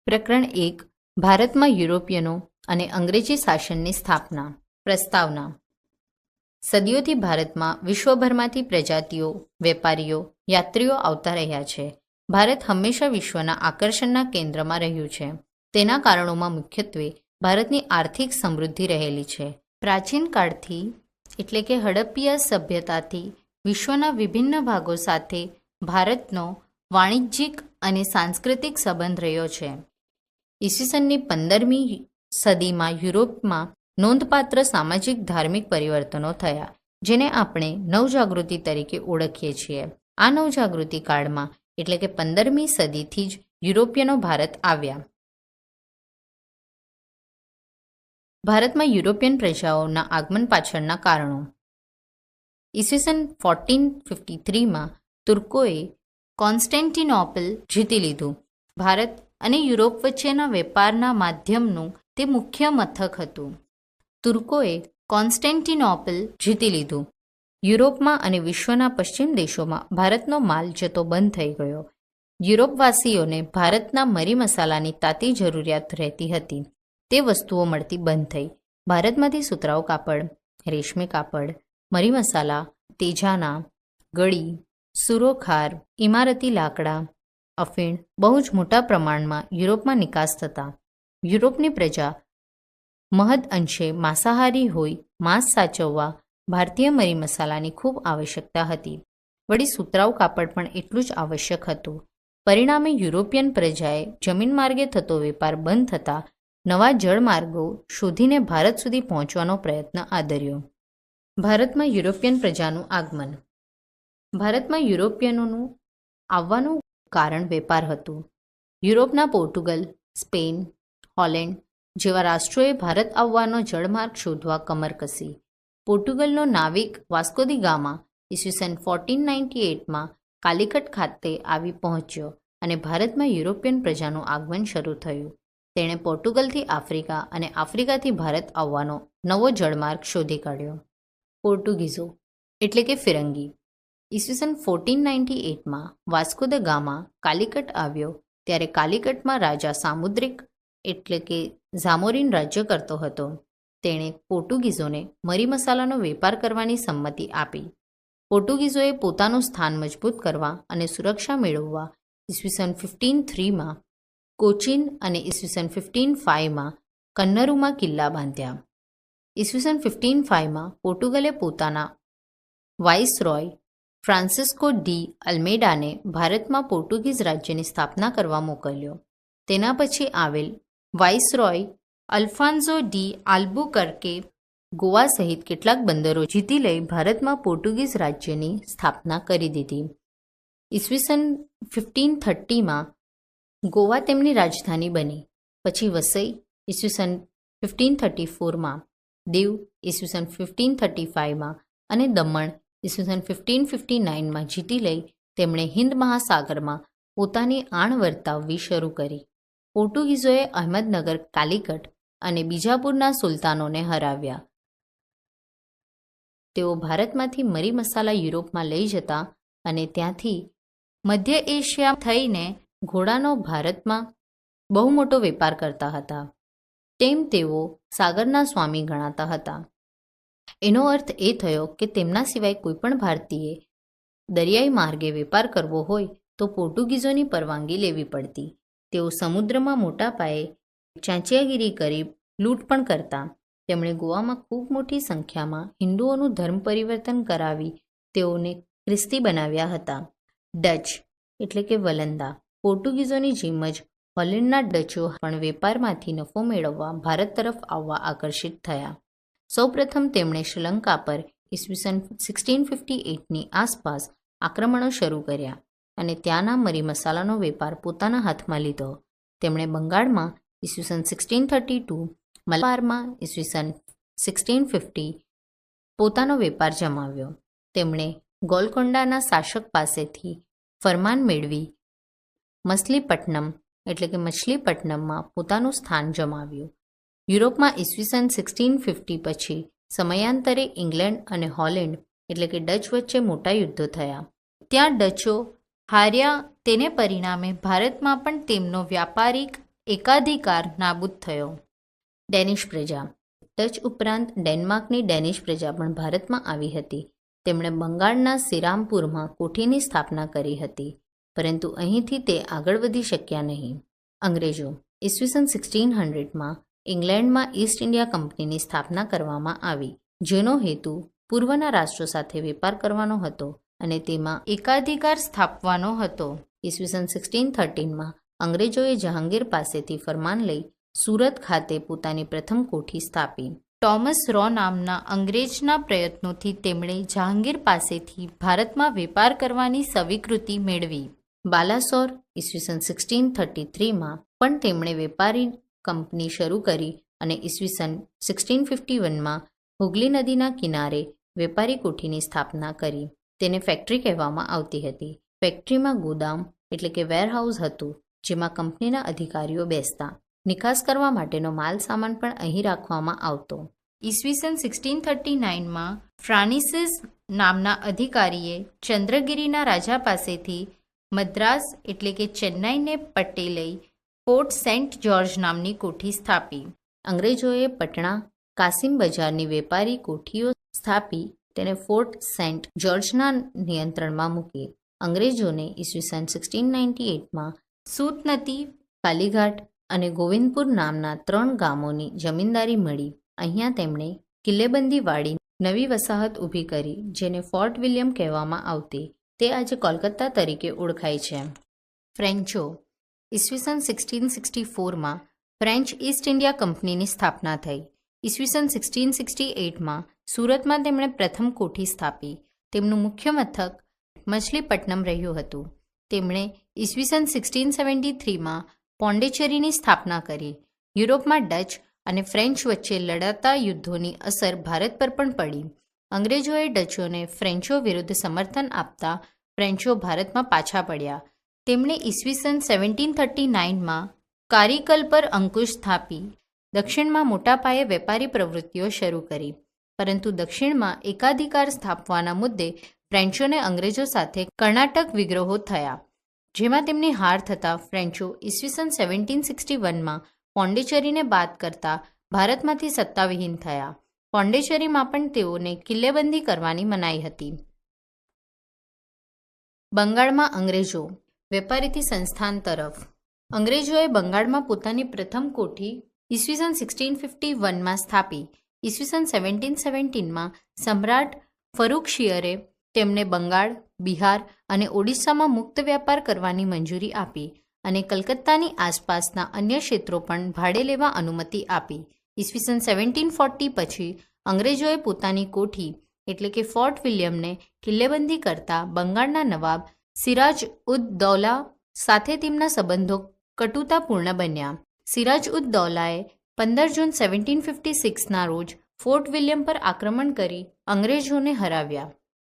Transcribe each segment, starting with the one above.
પ્રકરણ 1 ભારતમાં યુરોપિયનો અને અંગ્રેજી શાસનની સ્થાપના. પ્રસ્તાવના. સદીઓથી ભારતમાં વિશ્વભરમાંથી પ્રજાતિઓ, વેપારીઓ, યાત્રીઓ આવતા રહ્યા છે. ભારત હંમેશા વિશ્વના આકર્ષણના કેન્દ્રમાં રહ્યું છે. તેના કારણોમાં મુખ્યત્વે ભારતની આર્થિક સમૃદ્ધિ રહેલી છે. પ્રાચીન કાળથી એટલે કે હડપ્પીય સભ્યતાથી વિશ્વના વિભિન્ન ભાગો સાથે ભારતનો વાણિજ્યિક અને સાંસ્કૃતિક સંબંધ રહ્યો છે. ઈસવીસનની 15મી સદીમાં યુરોપમાં નોંધપાત્ર સામાજિક ધાર્મિક પરિવર્તનો થયા, જેને આપણે નવજાગૃતિ તરીકે ઓળખીએ છીએ. આ નવજાગૃતિ કાળમાં એટલે કે 15મી સદીથી જ યુરોપિયનો ભારત આવ્યા. ભારતમાં યુરોપિયન પ્રજાઓના આગમન પાછળના કારણો. ઈસવીસન 1453માં તુર્કોએ કોન્સ્ટેન્ટિનોપલ જીતી લીધું. ભારત અને યુરોપ વચ્ચેના વેપારના માધ્યમનું તે મુખ્ય મથક હતું. તુર્કોએ કોન્સ્ટેન્ટિનોપલ જીતી લીધું. યુરોપમાં અને વિશ્વના પશ્ચિમ દેશોમાં ભારતનો માલ જતો બંધ થઈ ગયો. યુરોપવાસીઓને ભારતના મરી મસાલાની તાતી જરૂરિયાત રહેતી હતી. તે વસ્તુઓ મળતી બંધ થઈ. ભારતમાંથી સુતરાઉ કાપડ, રેશમી કાપડ, મરી મસાલા, તેજાના, ગળી, સુરોખાર, ઇમારતી લાકડા, અફીણ બહુ જ મોટા પ્રમાણમાં યુરોપમાં નિકાસ થતા. યુરોપની પ્રજા મહદ અંશે માંસાહારી હોઈ માંસ સાચવવા ભારતીય મરી મસાલાની ખૂબ આવશ્યકતા હતી. વળી સુતરાઉ કાપડ પણ એટલું જ આવશ્યક હતું. પરિણામે યુરોપિયન પ્રજાએ જમીન માર્ગે થતો વેપાર બંધ થતાં નવા જળમાર્ગો શોધીને ભારત સુધી પહોંચવાનો પ્રયત્ન આદર્યો. ભારતમાં યુરોપિયન પ્રજાનું આગમન. ભારતમાં યુરોપિયનોનું આવવાનું કારણ વેપાર હતું. યુરોપના પોર્ટુગલ, સ્પેન, હોલેન્ડ જેવા રાષ્ટ્રોએ ભારત આવવાનો જળમાર્ગ શોધવા કમર કસી. પોર્ટુગલનો નાવિક વાસ્કો દી ગામા ઈસવીસન 1498માં કાલિકટ ખાતે આવી પહોંચ્યો અને ભારતમાં યુરોપિયન પ્રજાનું આગમન શરૂ થયું. તેણે પોર્ટુગલથી આફ્રિકા અને આફ્રિકાથી ભારત આવવાનો નવો જળમાર્ગ શોધી કાઢ્યો. પોર્ટુગીઝો એટલે કે ફિરંગી. ઈસવીસન 1498માં વાસ્કો દ ગામા કાલિકટ આવ્યો ત્યારે કાલિકટમાં રાજા સામુદ્રિક એટલે કે ઝામોરીન રાજ્ય કરતો હતો. તેણે પોર્ટુગીઝોને મરી મસાલાનો વેપાર કરવાની સંમતિ આપી. પોર્ટુગીઝોએ પોતાનું સ્થાન મજબૂત કરવા અને સુરક્ષા મેળવવા ઈસવીસન 1503માં કોચીન અને ઈસવીસન 1505માં કન્નરુમાં કિલ્લા બાંધ્યા. ઈસવીસન 1505માં પોર્ટુગલે પોતાના વાઇસરોય ફ્રાન્સિસ્કો ડી અલ્મેડાને ભારતમાં પોર્ટુગીઝ રાજ્યની સ્થાપના કરવા મોકલ્યો. તેના પછી આવેલ વાઇસરોય અલ્ફાન્સો ડી આલ્બુકર્કે ગોવા સહિત કેટલાક બંદરો જીતી લઈ ભારતમાં પોર્ટુગીઝ રાજ્યની સ્થાપના કરી દીધી. ઈસવીસન 1530માં ગોવા તેમની રાજધાની બની. પછી વસઈ ઈસવીસન 1534માં, દીવ ઈસવીસન 1535માં અને દમણ ઈસવીસન 1559માં જીતી લઈ તેમણે હિન્દ મહાસાગરમાં પોતાની આણ વર્તાવવી શરૂ કરી. પોર્ટુગીઝોએ અહમદનગર, કાલિકટ અને બીજાપુરના સુલતાનોને હરાવ્યા. તેઓ ભારતમાંથી મરી મસાલા યુરોપમાં લઈ જતા અને ત્યાંથી મધ્ય એશિયા થઈને ઘોડાનો ભારતમાં બહુ મોટો વેપાર કરતા હતા. તેમ તેઓ સાગરના સ્વામી ગણાતા હતા. એનો અર્થ એ થયો કે તેમના સિવાય કોઈપણ ભારતીયે દરિયાઈ માર્ગે વેપાર કરવો હોય તો પોર્ટુગીઝોની પરવાનગી લેવી પડતી. તેઓ સમુદ્રમાં મોટા પાયે ચાંચિયાગીરી કરી લૂંટ પણ કરતા. તેમણે ગોવામાં ખૂબ મોટી સંખ્યામાં હિન્દુઓનું ધર્મ પરિવર્તન કરાવી તેઓને ખ્રિસ્તી બનાવ્યા હતા. ડચ એટલે કે વલંદા. પોર્ટુગીઝોની જેમ જ હોલેન્ડના ડચો પણ વેપારમાંથી નફો મેળવવા ભારત તરફ આવવા આકર્ષિત થયા. સૌપ્રથમ તેમણે શ્રીલંકા પર ઈસવીસન 1658ની આસપાસ આક્રમણો શરૂ કર્યા અને ત્યાંના મરી મસાલાનો વેપાર પોતાના હાથમાં લીધો. તેમણે બંગાળમાં ઈસવીસન 1632, મલબારમાં ઈસવીસન 1650 પોતાનો વેપાર જમાવ્યો. તેમણે ગોલકોંડાના શાસક પાસેથી ફરમાન મેળવી મછલીપટ્ટનમ એટલે કે મછલીપટ્ટનમમાં પોતાનું સ્થાન જમાવ્યું. યુરોપમાં ઈસવીસન 1650 પછી સમયાંતરે ઇંગ્લેન્ડ અને હોલેન્ડ એટલે કે ડચ વચ્ચે મોટા યુદ્ધો થયા. ત્યાં ડચો હાર્યા. તેને પરિણામે ભારતમાં પણ તેમનો વ્યાપારિક એકાધિકાર નાબૂદ થયો. ડેનિશ પ્રજા. ડચ ઉપરાંત ડેનમાર્કની ડેનિશ પ્રજા પણ ભારતમાં આવી હતી. તેમણે બંગાળના શ્રીરામપુરમાં કોઠીની સ્થાપના કરી હતી, પરંતુ અહીંથી તે આગળ વધી શક્યા નહીં. અંગ્રેજો. ઈસવીસન 1600માં ઇંગ્લેન્ડમાં ઈસ્ટ ઇન્ડિયા કંપનીની સ્થાપના કરવામાં આવી, જેનો હેતુ પૂર્વના રાષ્ટ્રો સાથે વેપાર કરવાનો હતો અને તેમાં એકાધિકાર સ્થાપવાનો હતો. ઈસવીસન 1613માં અંગ્રેજોએ જહાંગીર પાસેથી ફરમાન લઈ સુરત ખાતે પોતાની પ્રથમ કોઠી સ્થાપી. ટોમસ રો નામના અંગ્રેજના પ્રયત્નોથી તેમણે જહાંગીર પાસેથી ભારતમાં વેપાર કરવાની સ્વીકૃતિ મેળવી. બાલાસોર. ઈસવીસન 1633માં પણ તેમણે વેપારી કંપની શરૂ કરી અને ઈસવીસન 1651માં હુગલી નદીના કિનારે વેપારી કોઠીની સ્થાપના કરી. તેને ફેક્ટરી કહેવામાં આવતી હતી. ફેક્ટરીમાં ગોદામ એટલે કે વેરહાઉસ હતું, જેમાં કંપનીના અધિકારીઓ બેસતા. નિકાસ કરવા માટેનો માલ સામાન પણ અહીં રાખવામાં આવતો. ઈસવીસન 1639માં ફ્રાન્સિસ નામના અધિકારીએ ચંદ્રગિરીના રાજા પાસેથી મદ્રાસ એટલે કે ચેન્નાઈને પટ્ટે લઈ ફોર્ટ સેન્ટ જ્યોર્જ નામની કોઠી સ્થાપી. અંગ્રેજોએ પટણા કાસિમ બજારની વેપારી કોઠીઓ સ્થાપી તેને ફોર્ટ સેન્ટ જ્યોર્જના નિયંત્રણમાં મૂકી. અંગ્રેજોને ઈસવીસન 1698માં સૂતનદી, કાલીઘાટ અને ગોવિંદપુર નામના 3 ગામોની જમીનદારી મળી. અહીંયા તેમણે કિલ્લેબંધીવાળી નવી વસાહત ઊભી કરી, જેને ફોર્ટ વિલિયમ કહેવામાં આવતી. તે આજે કોલકાતા તરીકે ઓળખાય છે. ફ્રેન્ચો. ઈસવીસન 1664માં ફ્રેન્ચ ઈસ્ટ ઇન્ડિયા કંપનીની સ્થાપના થઈ. ઈસવીસન 1668માં સુરતમાં તેમણે પ્રથમ કોઠી સ્થાપી. તેમનું મુખ્ય મથક મછલીપટ્ટનમ રહ્યું હતું. તેમણે ઈસવીસન 1673માં પોંડિચેરીની સ્થાપના કરી. યુરોપમાં ડચ અને ફ્રેન્ચ વચ્ચે લડાતા યુદ્ધોની અસર ભારત પર પણ પડી. અંગ્રેજોએ ડચોને ફ્રેન્ચો વિરુદ્ધ સમર્થન આપતા ફ્રેન્ચો ભારતમાં પાછા પડ્યા. તેમણે ઈસવીસન 1739માં કારીકલ પર અંકુશ સ્થાપી દક્ષિણમાં મોટા પાયે વેપારી પ્રવૃત્તિઓ શરૂ કરી. પરંતુ દક્ષિણમાં એકાધિકાર સ્થાપવાના મુદ્દે ફ્રેન્ચોને અંગ્રેજો સાથે કર્ણાટક વિગ્રહો થયા, જેમાં તેમની હાર થતાં ફ્રેન્ચો ઈસવીસન 1761માં પોંડિચેરીને બાદ કરતા ભારતમાંથી સત્તાવિહીન થયા. પોંડિચેરીમાં પણ તેઓને કિલ્લેબંધી કરવાની મનાઈ હતી. બંગાળમાં અંગ્રેજો. વેપારીથી સંસ્થાન તરફ. અંગ્રેજોએ બંગાળમાં પોતાની પ્રથમ કોઠી ઈસવીસન 1651માં સ્થાપી. ઈસવીસન 1717માં સમ્રાટ ફરુખશીયરે તેમને બંગાળ, બિહાર અને ઓડિશામાં મુક્ત વ્યાપાર કરવાની મંજૂરી આપી અને કલકત્તાની આસપાસના અન્ય ક્ષેત્રો પણ ભાડે લેવા અનુમતિ આપી. ઈસવીસન 1740 પછી અંગ્રેજોએ પોતાની કોઠી એટલે કે ફોર્ટ વિલિયમને કિલ્લેબંધી કરતા બંગાળના નવાબ સિરાજ ઉદ દૌલા સાથે તેમના સંબંધો કટુતાપૂર્ણ બન્યા. સિરાજ ઉદ દૌલાએ 15 જૂન 1756ના રોજ ફોર્ટ વિલિયમ પર આક્રમણ કરી અંગ્રેજોને હરાવ્યા.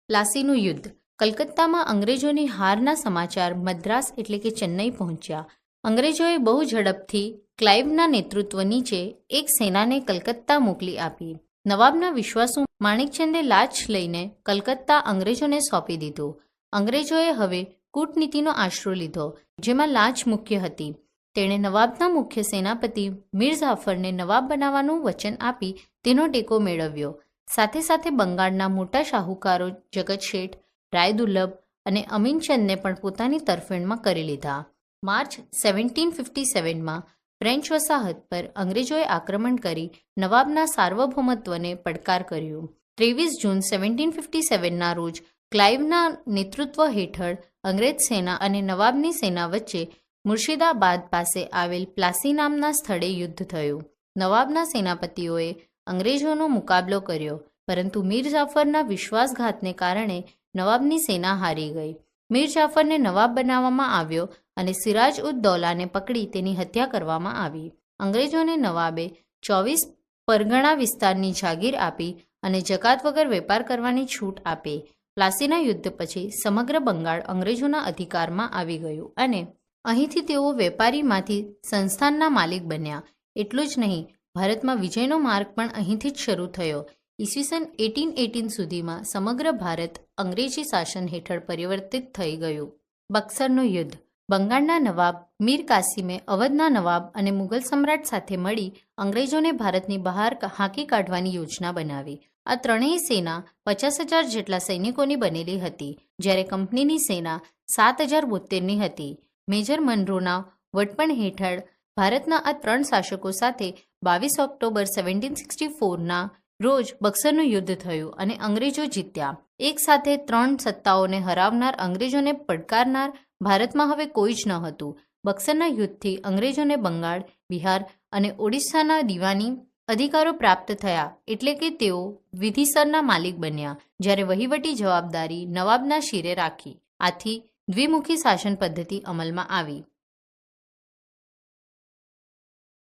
પ્લાસીનું યુદ્ધ. કલકત્તામાં અંગ્રેજોની હારના સમાચાર મદ્રાસ એટલે કે ચેન્નઈ પહોંચ્યા. અંગ્રેજોએ બહુ ઝડપથી ક્લાઇવના નેતૃત્વ નીચે એક સેનાને કલકત્તા મોકલી આપી. નવાબના વિશ્વાસુ માણેકચંદે લાંચ લઈને કલકત્તા અંગ્રેજોને સોંપી દીધું. અંગ્રેજોએ હવે કૂટનીતિનો આશરો લીધો, જેમાં લાંચ મુખ્ય હતી. તેણે નવાબના મુખ્ય સેનાપતિ મીર જાફરને નવાબ બનાવવાનું વચન આપી તેનો ટેકો મેળવ્યો. સાથે સાથે બંગાળના મોટા શાહુકારો જગત શેઠ, રાયદુર્લભ અને અમીનચંદને પણ પોતાની તરફેણમાં કરી લીધા. માર્ચ 1757માં ફ્રેન્ચ વસાહત પર અંગ્રેજોએ આક્રમણ કરી નવાબના સાર્વભૌમત્વને પડકાર કર્યું. 23 જૂન 1757ના રોજ ક્લાઇવના નેતૃત્વ હેઠળ અંગ્રેજ સેના અને નવાબની સેના વચ્ચે મુર્શિદાબાદ પાસે આવેલ પ્લાસી નામના સ્થળે યુદ્ધ થયું. નવાબના સેનાપતિઓએ અંગ્રેજોનો મુકાબલો કર્યો, પરંતુ મીર જાફરના વિશ્વાસઘાતને કારણે નવાબની સેના હારી ગઈ. મીર જાફરને નવાબ બનાવવામાં આવ્યો અને સિરાજ ઉદ દૌલાને પકડી તેની હત્યા કરવામાં આવી. અંગ્રેજોને નવાબે 24 પરગણા વિસ્તારની જાગીર આપી અને જકાત વગર વેપાર કરવાની છૂટ આપી. પ્લાસીના યુદ્ધ પછી સમગ્ર બંગાળ અંગ્રેજોના અધિકારમાં આવી ગયું અને અહીંથી તેઓ વેપારીમાંથી સંસ્થાનના માલિક બન્યા. એટલું જ નહીં, ભારતમાં વિજયનો માર્ગ પણ અહીંથી જ શરૂ થયો. ઈસવીસન 1818 સુધીમાં સમગ્ર ભારત અંગ્રેજી શાસન હેઠળ પરિવર્તિત થઈ ગયું. બક્સરનું યુદ્ધ. બંગાળના નવાબ મીર કાસિમે અવધના નવાબ અને મુઘલ સમ્રાટ સાથે મળી અંગ્રેજોને ભારતની બહાર હાંકી કાઢવાની યોજના બનાવી. આ ત્રણેય સેના 50,000 જેટલા સૈનિકોની બનેલી હતી, જ્યારે કંપનીની સેના 7,072ની હતી. મેજર મનરોના વડપણ હેઠળ ભારતના આ ત્રણ શાસકો સાથે 22 ઓક્ટોબર 1764ના રોજ બક્સરનું યુદ્ધ થયું અને અંગ્રેજો જીત્યા. એક સાથે ત્રણ સત્તાઓને હરાવનાર, અંગ્રેજોને પડકારનાર ભારતમાં હવે કોઈ જ ન હતું. બક્સરના યુદ્ધથી અંગ્રેજોને બંગાળ, બિહાર અને ઓડિશાના દીવાની અધિકારો પ્રાપ્ત થયા, એટલે કે તેઓ વિધિસરના માલિક બન્યા, જ્યારે વહીવટી જવાબદારી નવાબના શિરે રાખી. આથી દ્વિમુખી શાસન પદ્ધતિ અમલમાં આવી.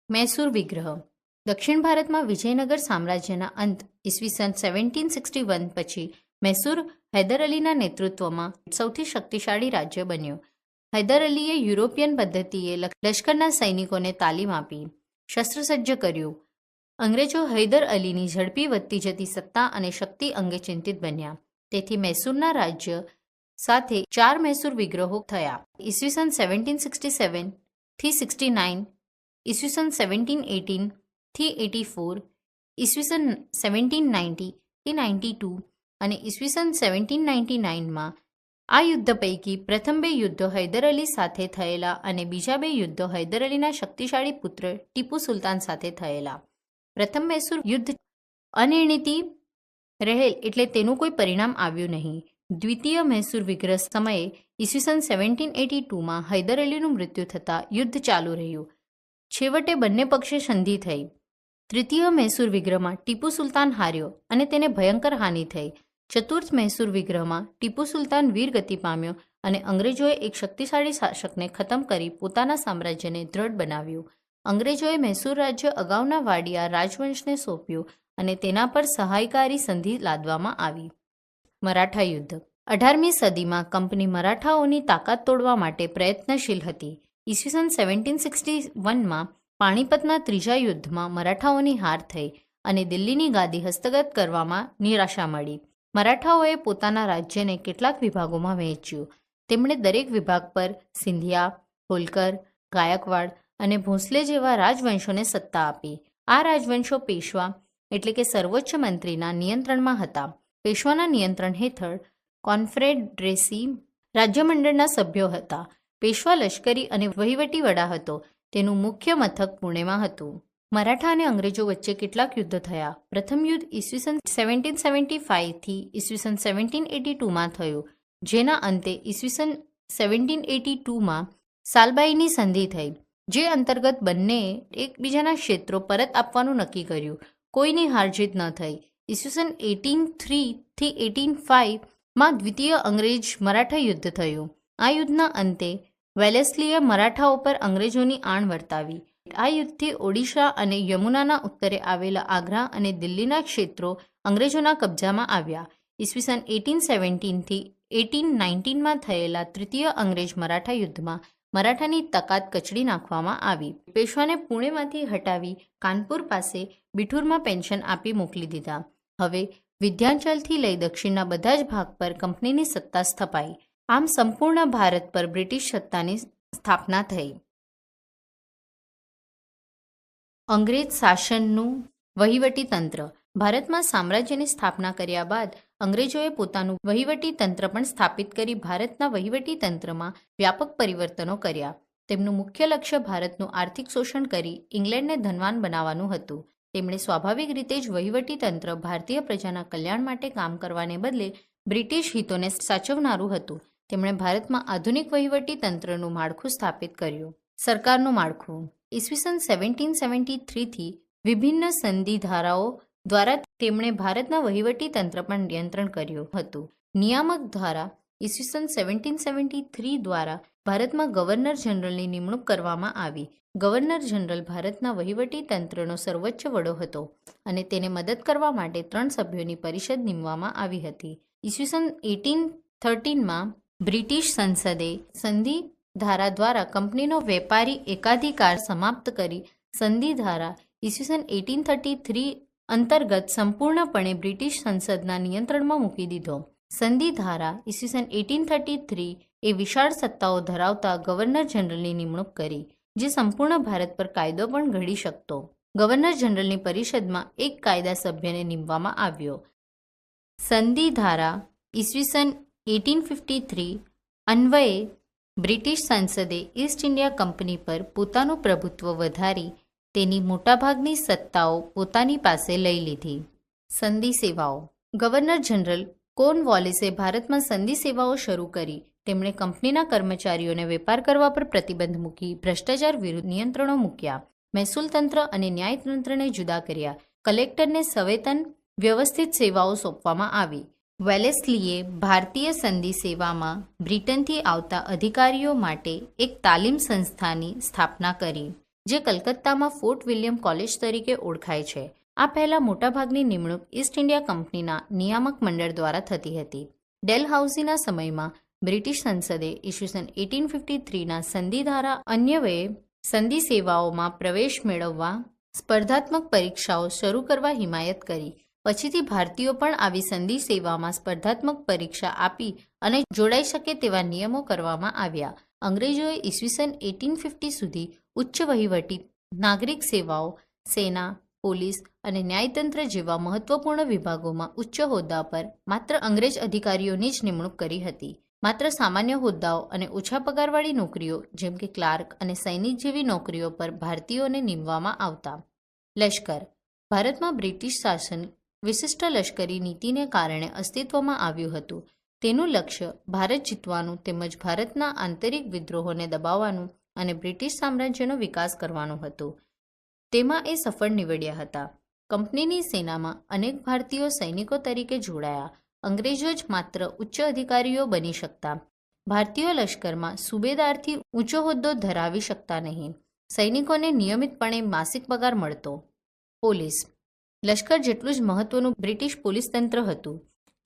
મૈસૂર વિગ્રહ. દક્ષિણ ભારતમાં વિજયનગર સામ્રાજ્યના અંત ઈસવીસન 1761 પછી મૈસૂર હૈદર અલીના નેતૃત્વમાં સૌથી શક્તિશાળી રાજ્ય બન્યું. હૈદર અલીએ યુરોપિયન પદ્ધતિએ લશ્કરના સૈનિકોને તાલીમ આપી, શસ્ત્રસજ્જ કર્યું. અંગ્રેજો હૈદર અલીની ઝડપી વધતી જતી સત્તા અને શક્તિ અંગે ચિંતિત બન્યા. તેથી મૈસૂરના રાજ્ય સાથે 4 મૈસૂર વિગ્રહો થયા. ઈસવીસન 1767 થી 69, ઈસવીસન 1718 થી 84, ઈસવીસન 1790 થી 92 અને ઈસવીસન 1799માં. આ યુદ્ધ પૈકી પ્રથમ 2 યુદ્ધો હૈદર અલી સાથે થયેલા અને બીજા 2 યુદ્ધો હૈદર અલીના શક્તિશાળી પુત્ર ટીપુ સુલતાન સાથે થયેલા. પ્રથમ મૈસૂર યુદ્ધ અનિર્ણિત રહેલ, એટલે તેનું કોઈ પરિણામ આવ્યું નહીં. દ્વિતીય મૈસૂર વિગ્રહ સમયે ઈસવીસન 1782માં હૈદર અલીનું મૃત્યુ થતાં યુદ્ધ ચાલુ રહ્યું. છેવટે બંને પક્ષે સંધિ થઈ. તૃતીય મૈસૂર વિગ્રહમાં ટીપુ સુલતાન હાર્યો અને તેને ભયંકર હાનિ થઈ. ચતુર્થ મૈસૂર વિગ્રહમાં ટીપુ સુલતાન વીરગતિ પામ્યો અને અંગ્રેજોએ એક શક્તિશાળી શાસકને ખતમ કરી પોતાના સામ્રાજ્યને દ્રઢ બનાવ્યું. અંગ્રેજોએ મૈસૂર રાજ્ય અગાઉના વાડિયા રાજવંશને સોંપ્યું અને તેના પર સહાયકારી સંધિ લાદવામાં આવી. મરાઠા યુદ્ધ. 18મી સદીમાં કંપની મરાઠાઓની તાકાત તોડવા માટે પ્રયત્નશીલ હતી. ઈસવીસન 1761માં પાણીપતના ત્રીજા યુદ્ધમાં મરાઠાઓની હાર થઈ અને દિલ્હીની ગાદી હસ્તગત કરવામાં નિરાશા મળી. મરાઠાઓએ પોતાના રાજ્યને કેટલાક વિભાગોમાં વહેંચ્યું. તેમણે દરેક વિભાગ પર સિંધિયા, હોલકર, ગાયકવાડ અને ભોંસલે જેવા રાજવંશોને સત્તા આપી. આ રાજવંશો પેશવા એટલે કે સર્વોચ્ચ મંત્રીના નિયંત્રણમાં હતા. પેશવાના નિયંત્રણ હેઠળ કોન્ફેડરેસી રાજ્યમંડળના સભ્યો હતા. પેશવા લશ્કરી અને વહીવટી વડા હતો. તેનું મુખ્ય મથક પુણેમાં હતું. મરાઠા અને અંગ્રેજો વચ્ચે કેટલાક યુદ્ધ થયા. પ્રથમ યુદ્ધ ઈસવીસન 1775 થી ઈસવીસન 1782માં થયું, જેના અંતે ઈસવીસન 1782માં સાલબાઈની સંધિ થઈ, જે અંતર્ગત બંનેએ એકબીજાના ક્ષેત્રો પરત આપવાનું નક્કી કર્યું. કોઈની હારજીત ન થઈ. ઈસવીસન 1803 થી 1805માં દ્વિતીય અંગ્રેજ મરાઠા યુદ્ધ થયું. આ યુદ્ધના અંતે વેલેસ્લીએ મરાઠાઓ પર અંગ્રેજોની આણ વર્તાવી. આ યુદ્ધથી ઓડિશા અને યમુનાના ઉત્તરે આવેલા આગ્રા અને દિલ્હીના ક્ષેત્રો અંગ્રેજોના કબજામાં આવ્યા. ઈસવીસન 1817 થી 1819માં થયેલા તૃતીય અંગ્રેજ મરાઠા યુદ્ધમાં મરાઠાની તાકાત કચડી નાખવામાં આવી. પેશવાને પુણેમાંથી હટાવી કાનપુર પાસે બિઠુરમાં પેન્શન આપી મોકલી દીધા. હવે વિંધ્યાચલથી લઈ દક્ષિણના બધા જ ભાગ પર કંપનીની સત્તા સ્થપાઈ. આમ સંપૂર્ણ ભારત પર બ્રિટિશ સત્તાની સ્થાપના થઈ. અંગ્રેજ શાસનનું વહીવટી તંત્ર. ભારતમાં સામ્રાજ્યની સ્થાપના કર્યા બાદ અંગ્રેજોએ પોતાનું વહીવટી તંત્ર પણ સ્થાપિત કરી ભારતના વહીવટી તંત્રમાં વ્યાપક પરિવર્તનો કર્યા. તેમનું મુખ્ય લક્ષ્ય ભારતનું આર્થિક શોષણ કરી ઇંગ્લેન્ડને ધનવાન બનાવવાનું હતું. તેમણે સ્વાભાવિક રીતે જ વહીવટી તંત્ર ભારતીય પ્રજાના કલ્યાણ માટે કામ કરવાને બદલે બ્રિટિશ હિતોને સાચવનારું હતું. તેમણે ભારતમાં આધુનિક વહીવટી તંત્રનું માળખું સ્થાપિત કર્યું. સરકારનું માળખું. ઈસવીસન 1773 થી વિભિન્ન સંધિ ધારાઓ દ્વારા તેમણે ભારતના વહીવટી તંત્ર પર નિયંત્રણ કર્યું હતું. નિયામક ધારા ઈસવીસન 1773 દ્વારા ભારતમાં ગવર્નર જનરલની નિમણૂક કરવામાં આવી. ગવર્નર જનરલ ભારતના વહીવટી તંત્રનો સર્વોચ્ચ વડો હતો અને તેને મદદ કરવા માટે 3 સભ્યોની પરિષદ નીમવામાં આવી હતી. ઈસવીસન 1813માં બ્રિટિશ સંસદે સંધિ ધારા દ્વારા કંપનીનો વેપારી એકાધિકાર સમાપ્ત કરી સંધિ ધારા ઈસવીસન 1833 અંતર્ગત સંપૂર્ણપણે બ્રિટિશ સંસદના નિયંત્રણમાં મૂકી દીધો. સંધિ ધારા ઈસવીસન 1833 એ વિશાળ સત્તાઓ ધરાવતા ગવર્નર જનરલની નિમણૂક કરી, જે સંપૂર્ણ ભારત પર કાયદો પણ ઘડી શકતો. ગવર્નર જનરલની પરિષદમાં એક કાયદા સભ્યને નીમવામાં આવ્યો. સંધિ ધારા ઈસવીસન 1853 અન્વયે બ્રિટિશ સંસદે ઈસ્ટ ઇન્ડિયા કંપની પર પોતાનું પ્રભુત્વ વધારી તેની મોટાભાગની સત્તાઓ પોતાની પાસે લઈ લીધી. સંધિ સેવાઓ. ગવર્નર જનરલ કોર્નવોલિસે ભારતમાં સંધિ સેવાઓ શરૂ કરી. તેમણે કંપનીના કર્મચારીઓને વેપાર કરવા પર પ્રતિબંધ મૂકી, ભ્રષ્ટાચાર વિરુદ્ધ નિયંત્રણો મૂક્યા, મહેસૂલ તંત્ર અને ન્યાયતંત્રને જુદા કર્યા, કલેક્ટરને સવેતન વ્યવસ્થિત સેવાઓ સોંપવામાં આવી. વેલેસ્લીએ ભારતીય સંધિ સેવામાં બ્રિટનથી આવતા અધિકારીઓ માટે એક તાલીમ સંસ્થાની સ્થાપના કરી, જે કલકત્તામાં ફોર્ટ વિલિયમ કોલેજ તરીકે ઓળખાય છે. આ પહેલાં મોટાભાગની નિમણૂક ઈસ્ટ ઇન્ડિયા કંપનીના નિયામક મંડળ દ્વારા થતી હતી. ડેલહાઉસીના સમયમાં બ્રિટિશ સંસદે ઈસવીસન 1853ના સંધિ ધારા અન્વયે સંધિ સેવાઓમાં પ્રવેશ મેળવવા સ્પર્ધાત્મક પરીક્ષાઓ શરૂ કરવા હિમાયત કરી. પછીથી ભારતીયો પણ આવી સંધિ સેવામાં સ્પર્ધાત્મક પરીક્ષા આપી અને જોડાઈ શકે તેવા નિયમો કરવામાં આવ્યા. અંગ્રેજોએ ઈસવીસન 1850 સુધી ઉચ્ચ વહીવટી, નાગરિક સેવાઓ, સેના, પોલીસ અને ન્યાયતંત્ર જેવા મહત્વપૂર્ણ વિભાગોમાં ઉચ્ચ હોદ્દા પર માત્ર અંગ્રેજ અધિકારીઓની જ નિમણૂક કરી હતી. માત્ર સામાન્ય હોદ્દાઓ અને ઓછા પગારવાળી નોકરીઓ જેમ કે ક્લાર્ક અને સૈનિક જેવી નોકરીઓ પર ભારતીયોને નીમવામાં આવતા. લશ્કર. ભારતમાં બ્રિટિશ શાસન વિશિષ્ટ લશ્કરી નીતિને કારણે અસ્તિત્વમાં આવ્યું હતું. તેનું લક્ષ્ય ભારત જીતવાનું તેમજ ભારતના આંતરિક વિદ્રોહોને દબાવવાનું અને બ્રિટિશ સામ્રાજ્યનો વિકાસ કરવાનું હતું. તેમાં એ સફળ નીવડ્યા હતા. કંપનીની સેનામાં અનેક ભારતીયો સૈનિકો તરીકે જોડાયા. અંગ્રેજો જ માત્ર ઉચ્ચ અધિકારીઓ બની શકતા. ભારતીય લશ્કરમાં સુબેદારથી ઊંચો હોદ્દો ધરાવી શકતા નહીં. સૈનિકોને નિયમિતપણે માસિક પગાર મળતો. પોલીસ. લશ્કર જેટલું જ મહત્વનું બ્રિટિશ પોલીસ તંત્ર હતું,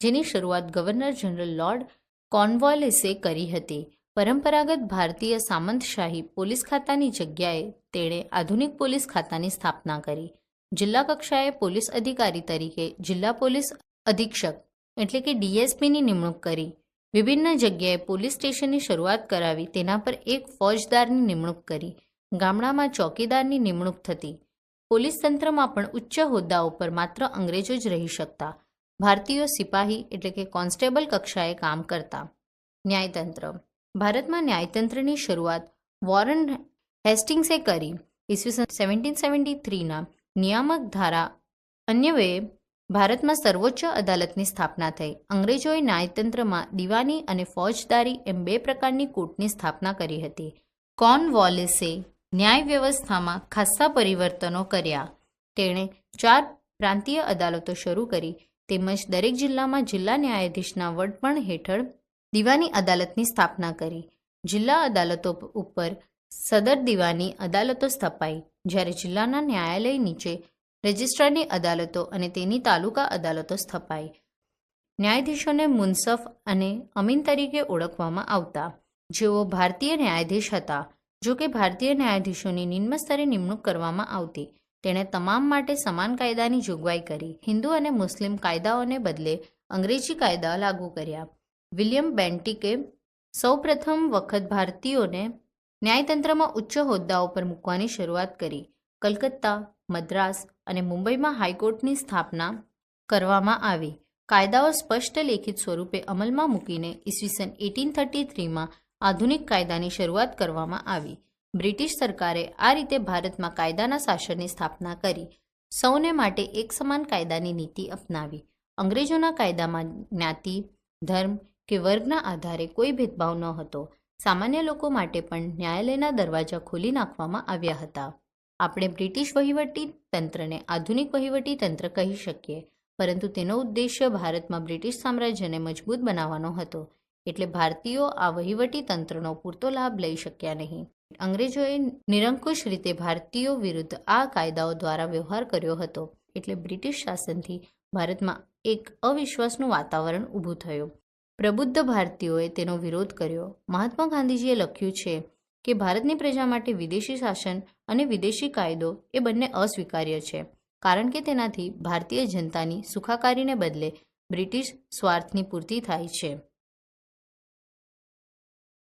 જેની શરૂઆત ગવર્નર જનરલ લોર્ડ કોર્નવોલિસે કરી હતી. પરંપરાગત ભારતીય સામંતશાહી પોલીસ ખાતાની જગ્યાએ તેણે આધુનિક પોલીસ ખાતાની સ્થાપના કરી. જિલ્લા કક્ષાએ પોલીસ અધિકારી તરીકે જિલ્લા પોલીસ અધિક્ષક એટલે કે ડીએસપીની નિમણૂક કરી. વિભિન્ન જગ્યાએ પોલીસ સ્ટેશનની શરૂઆત કરાવી. તેના પર એક ફોજદારની નિમણૂક કરી. ગામડામાં ચોકીદારની નિમણૂક થતી. પોલીસ તંત્રમાં પણ ઉચ્ચ હોદ્દાઓ પર માત્ર અંગ્રેજો જ રહી શકતા. ભારતીયો સિપાહી એટલે કે કોન્સ્ટેબલ કક્ષાએ કામ કરતા. ન્યાયતંત્ર. ભારતમાં ન્યાયતંત્રની શરૂઆત વોરન હેસ્ટિંગ્સે કરી. ઈસવીસન 1773ના નિયામક ધારા અન્વયે ભારતમાં સર્વોચ્ચ અદાલતની સ્થાપના થઈ. અંગ્રેજોએ ન્યાયતંત્રમાં દિવાની અને ફોજદારી એમ બે પ્રકારની કોર્ટની સ્થાપના કરી હતી. કોર્નવોલિસે ન્યાય વ્યવસ્થામાં ખાસ્સા પરિવર્તનો કર્યા. તેણે 4 પ્રાંતીય અદાલતો શરૂ કરી, તેમજ દરેક જિલ્લામાં જિલ્લા ન્યાયાધીશના વડપણ હેઠળ દિવાની અદાલતની સ્થાપના કરી. જિલ્લા અદાલતો ઉપર સદર દિવાની અદાલતો સ્થપાઈ, જ્યારે જિલ્લાના ન્યાયાલય નીચે રજિસ્ટ્રારની અદાલતો અને તેની તાલુકા અદાલતો સ્થપાઈ. ન્યાયાધીશોને મુનસફ અને અમીન તરીકે ઓળખવામાં આવતા, જેઓ ભારતીય ન્યાયાધીશ હતા. જો કે ભારતીય ન્યાયાધીશોની નિમ્ન સ્તરે નિમણૂક કરવામાં આવતી. તેણે તમામ માટે સમાન કાયદાની જોગવાઈ કરી. હિન્દુ અને મુસ્લિમ કાયદાઓને બદલે અંગ્રેજી કાયદા લાગુ કર્યા. વિલિયમ બેન્ટિકે સૌપ્રથમ વખત ભારતીયોને ન્યાયતંત્રમાં ઉચ્ચ હોદ્દાઓ પર મૂકવાની શરૂઆત કરી. કલકત્તા, મદ્રાસ અને મુંબઈમાં હાઈકોર્ટની સ્થાપના કરવામાં આવી. કાયદાઓ સ્પષ્ટ લેખિત સ્વરૂપે અમલમાં મૂકીને ઈસવીસન 1833માં આધુનિક કાયદાની શરૂઆત કરવામાં આવી. બ્રિટિશ સરકારે આ રીતે ભારતમાં કાયદાના શાસનની સ્થાપના કરી. સૌને માટે એક સમાન કાયદાની નીતિ અપનાવી. અંગ્રેજોના કાયદામાં જ્ઞાતિ, ધર્મ કે વર્ગના આધારે કોઈ ભેદભાવ ન હતો. સામાન્ય લોકો માટે પણ ન્યાયાલયના દરવાજા ખોલી નાખવામાં આવ્યા હતા. આપણે બ્રિટિશ વહીવટી તંત્રને આધુનિક વહીવટી તંત્ર કહી શકીએ, પરંતુ તેનો ઉદ્દેશ્ય ભારતમાં બ્રિટિશ સામ્રાજ્યને મજબૂત બનાવવાનો હતો. એટલે ભારતીયો આ વહીવટી તંત્રનો પૂરતો લાભ લઈ શક્યા નહીં. અંગ્રેજોએ નિરંકુશ રીતે ભારતીયો વિરુદ્ધ આ કાયદાઓ દ્વારા વ્યવહાર કર્યો હતો. એટલે બ્રિટિશ શાસનથી ભારતમાં એક અવિશ્વાસનું વાતાવરણ ઊભું થયું. પ્રબુદ્ધ ભારતીયોએ તેનો વિરોધ કર્યો. મહાત્મા ગાંધીજીએ લખ્યું છે કે ભારતની પ્રજા માટે વિદેશી શાસન અને વિદેશી કાયદો એ બંને અસ્વીકાર્ય છે, કારણ કે તેનાથી ભારતીય જનતાની સુખાકારીને બદલે બ્રિટિશ સ્વાર્થની પૂર્તિ થાય છે.